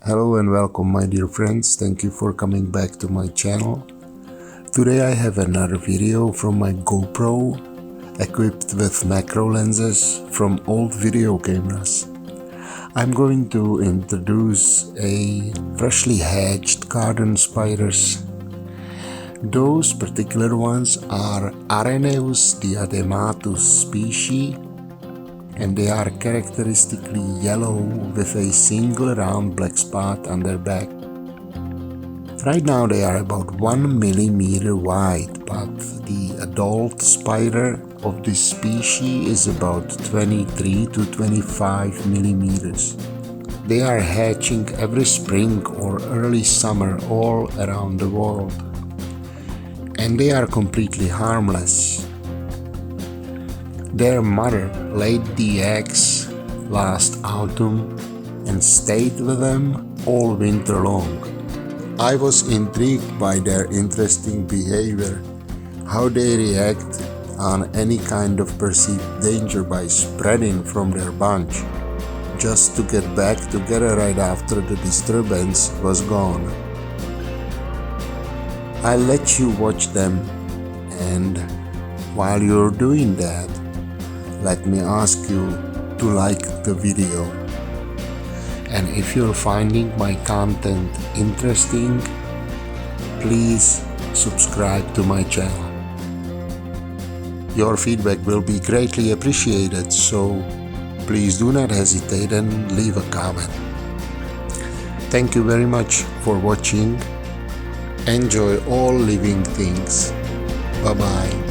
Hello and welcome my dear friends, thank you for coming back to my channel. Today I have another video from my GoPro equipped with macro lenses from old video cameras. I'm going to introduce a freshly hatched garden spiders. Those particular ones are Araneus diadematus species, and they are characteristically yellow with a single round black spot on their back. Right now they are about 1 millimeter wide, but the adult spider of this species is about 23 to 25 millimeters. They are hatching every spring or early summer all around the world, and they are completely harmless. Their mother laid the eggs last autumn and stayed with them all winter long. I was intrigued by their interesting behavior, how they react on any kind of perceived danger by spreading from their bunch, just to get back together right after the disturbance was gone. I'll let you watch them, and while you're doing that, let me ask you to like the video. And if you're finding my content interesting, please subscribe to my channel. Your feedback will be greatly appreciated, so please do not hesitate and leave a comment. Thank you very much for watching. Enjoy all living things. Bye bye.